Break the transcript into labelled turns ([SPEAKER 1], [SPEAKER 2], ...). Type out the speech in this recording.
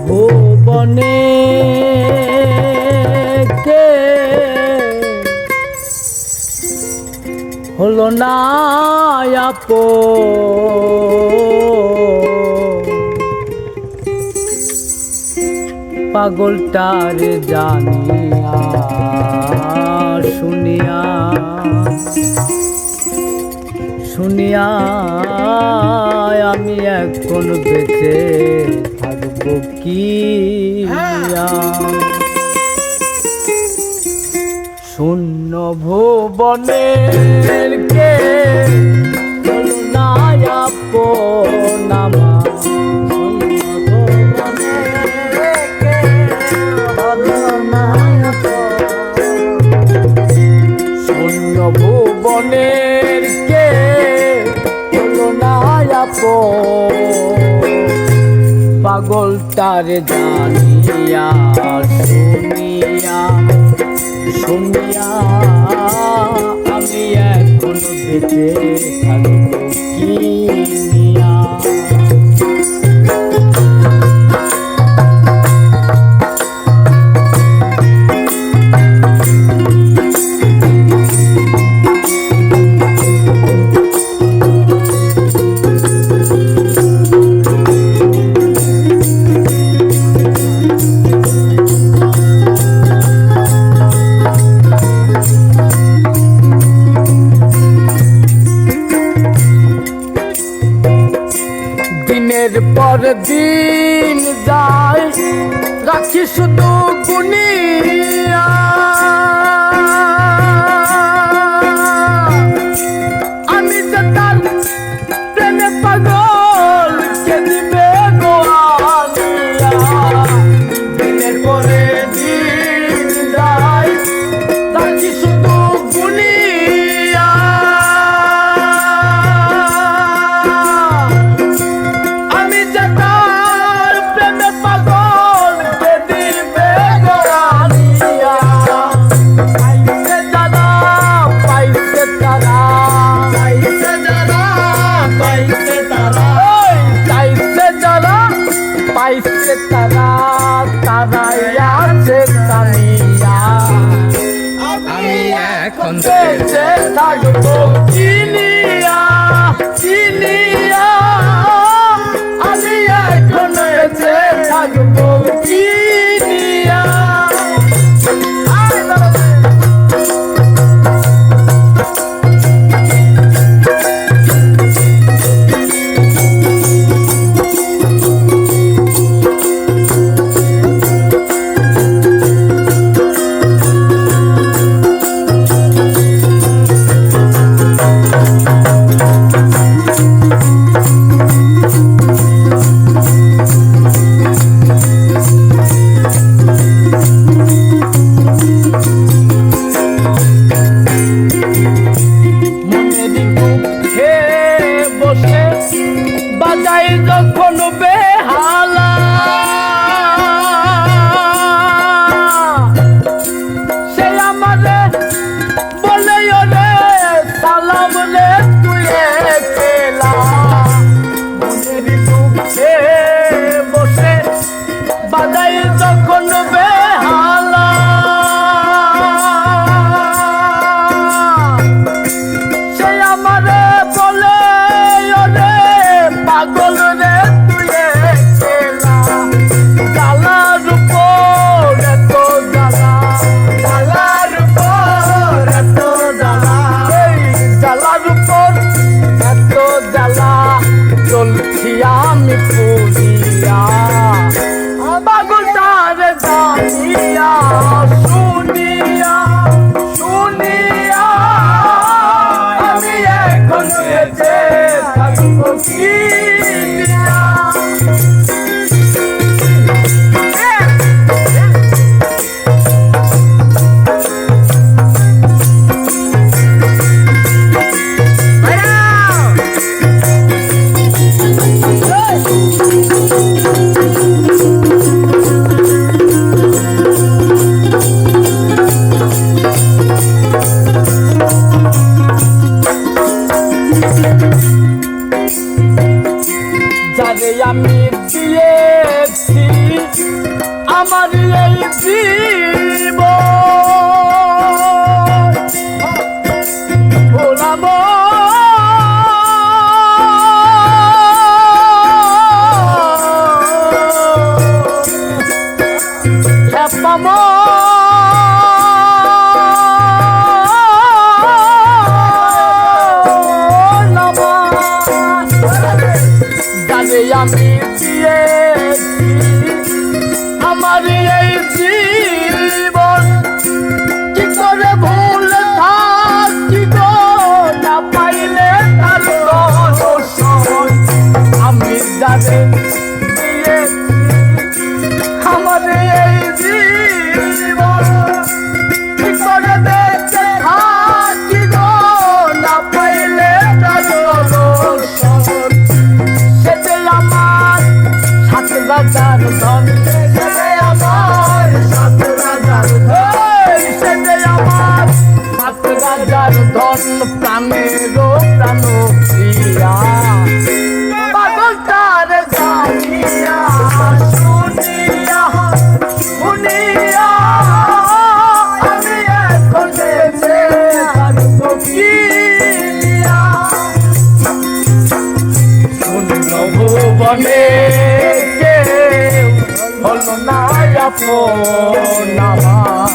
[SPEAKER 1] ভুবনে কে হলো না পাগলটার জানিয়া শুনিয়া শুনিয়া আমি এখন বেঁচে থাকবো কি শূন্য ভুবনের কে নামা শূন্য ভুবনের কে পাগলটার জানিয়া শুনিয়া শুনিয়া আমি এখন বেঁচে থাকবো কি নিয়া দিনের পর দিন যায় রাখি শুধু গুনিয়া আমি যে তার প্রেমে পাগল কে দিবে গোয়ালিয়া দিনের পরে দিন যায় রাখি শুধু গুনিয়া পাইছে তারা তারাই আছে তানিয়া আমি এখন বেঁচে থাকবো চিনিয়া চিনিয়া আমি এখন বেঁচে থাকবো চিনিয়া
[SPEAKER 2] আমার এই জীব ভোলাব খেপাম আমি দিয়েছি আমার এই জীবন কি করে ভুল থাকি গো না পাইলে তার দর্শন আমি যাদের দিয়েছি আমার এই জীবন কি করে দেখতে থাকি গো না পাইলে তার দর্শন রাজার ধন সেদে আমার সাত রাজার ধন সেদে আমার সাত রাজার ধন প্রাণেরও প্রাণ প্রিয়া পাগল তার জানিয়া শুনিয়া শুনিয়া আমি এখন বেঁচে থাকবো কিয়া শূন্য ভুবনে হলো না আপন আমার